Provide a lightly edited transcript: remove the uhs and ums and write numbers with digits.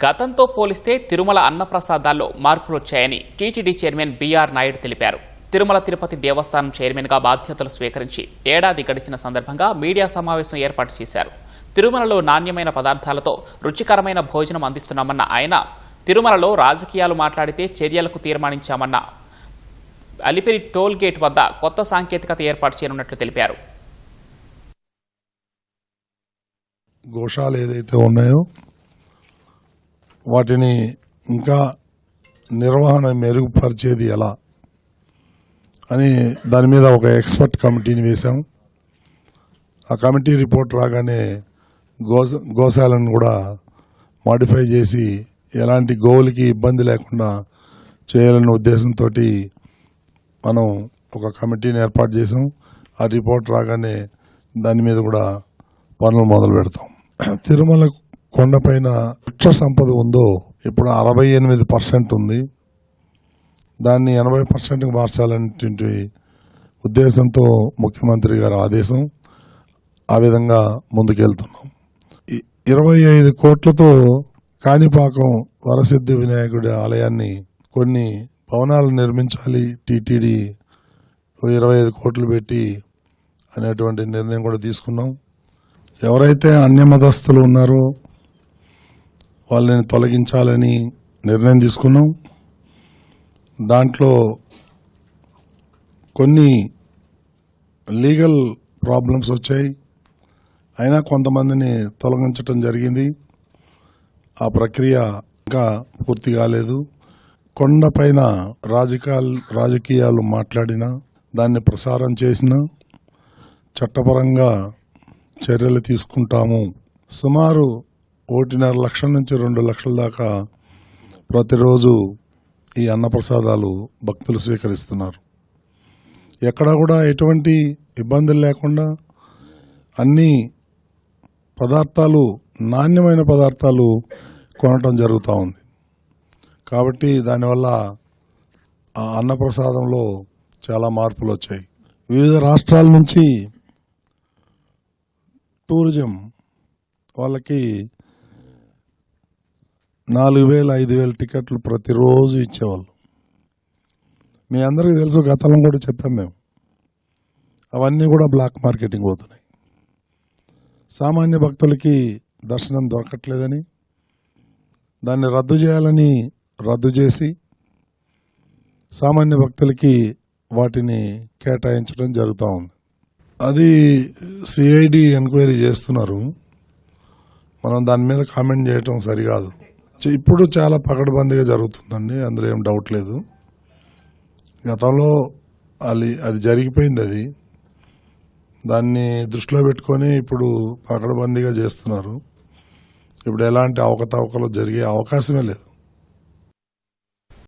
గతంతో పోలిస్తే తిరుమల అన్నప్రసాదాల్లో మార్పులు వచ్చాయని టీటీడీ చైర్మన్ బీఆర్ నాయుడు తెలిపారు. తిరుమల తిరుపతి దేవస్థానం చైర్మన్గా బాధ్యతలు స్వీకరించి ఏడాది గడిచిన సందర్భంగా మీడియా సమావేశం ఏర్పాటు చేశారు. తిరుమలలో నాణ్యమైన పదార్థాలతో రుచికరమైన భోజనం అందిస్తున్నామన్న ఆయన తిరుమలలో రాజకీయాలు మాట్లాడితే చర్యలకు తీర్మానించామన్న అలిపిరి టోల్ గేట్ వద్ద కొత్త సాంకేతికత ఏర్పాటు చేయనున్నట్లు తెలిపారు. గోశాలు ఏదైతే ఉన్నాయో వాటిని ఇంకా నిర్వహణ మెరుగుపరిచేది ఎలా అని దాని మీద ఒక ఎక్స్పర్ట్ కమిటీని వేశాం. ఆ కమిటీ రిపోర్ట్ రాగానే గోశాలను కూడా మాడిఫై చేసి ఎలాంటి గోవులకి ఇబ్బంది లేకుండా చేయాలన్న ఉద్దేశంతో మనం ఒక కమిటీని ఏర్పాటు చేసాం. ఆ రిపోర్ట్ రాగానే దాని మీద కూడా పనులు మొదలు పెడతాం. తిరుమల కొండపైన వృక్ష సంపద ఉందో ఇప్పుడు 68% ఉంది. దాన్ని 80%కి మార్చాలనే ఉద్దేశంతో ముఖ్యమంత్రి గారి ఆదేశం. ఆ విధంగా ముందుకెళ్తున్నాం. 25 కోట్లతో కాణిపాకం వరసిద్ధి వినాయకుడి ఆలయాన్ని కొన్ని భవనాలు నిర్మించాలి, టీటీడీ 25 కోట్లు పెట్టి అనేటువంటి నిర్ణయం కూడా తీసుకున్నాం. ఎవరైతే అన్యమతస్థులు ఉన్నారో వాళ్ళని తొలగించాలని నిర్ణయం తీసుకున్నాం. దాంట్లో కొన్ని లీగల్ ప్రాబ్లమ్స్ వచ్చాయి, అయినా కొంతమందిని తొలగించటం జరిగింది. ఆ ప్రక్రియ ఇంకా పూర్తి కాలేదు. కొండపైన రాజకీయాలు మాట్లాడినా దాన్ని ప్రసారం చేసినా చట్టపరంగా చర్యలు తీసుకుంటాము. సుమారు 1.5 లక్షల నుంచి 2 లక్షల దాకా ప్రతిరోజు ఈ అన్నప్రసాదాలు భక్తులు స్వీకరిస్తున్నారు. ఎక్కడా కూడా ఎటువంటి ఇబ్బందులు లేకుండా అన్ని పదార్థాలు, నాణ్యమైన పదార్థాలు కొనటం జరుగుతూ ఉంది. కాబట్టి దానివల్ల ఆ అన్నప్రసాదంలో చాలా మార్పులు వచ్చాయి. వివిధ రాష్ట్రాల నుంచి టూరిజం వాళ్ళకి 4,000-5,000 టికెట్లు ప్రతిరోజు ఇచ్చేవాళ్ళు. మీ అందరికీ తెలుసు, గతంలో కూడా చెప్పాం మేము. అవన్నీ కూడా బ్లాక్ మార్కెటింగ్ అవుతున్నాయి. సామాన్య భక్తులకి దర్శనం దొరకట్లేదని దాన్ని రద్దు చేయాలని రద్దు చేసి సామాన్య భక్తులకి వాటిని కేటాయించడం జరుగుతూ ఉంది. అది సిఐడి ఎంక్వైరీ చేస్తున్నారు. మనం దాని మీద కామెంట్ చేయటం సరికాదు. ఇప్పుడు చాలా పకడ్బందీగా జరుగుతుందండి, అందులో ఏం డౌట్ లేదు. గతంలో అది జరిగిపోయింది. దాన్ని దృష్టిలో పెట్టుకొని ఇప్పుడు పకడ్బందీగా చేస్తున్నారు. ఇప్పుడు ఎలాంటి అవకతవకలు జరిగే అవకాశమే లేదు.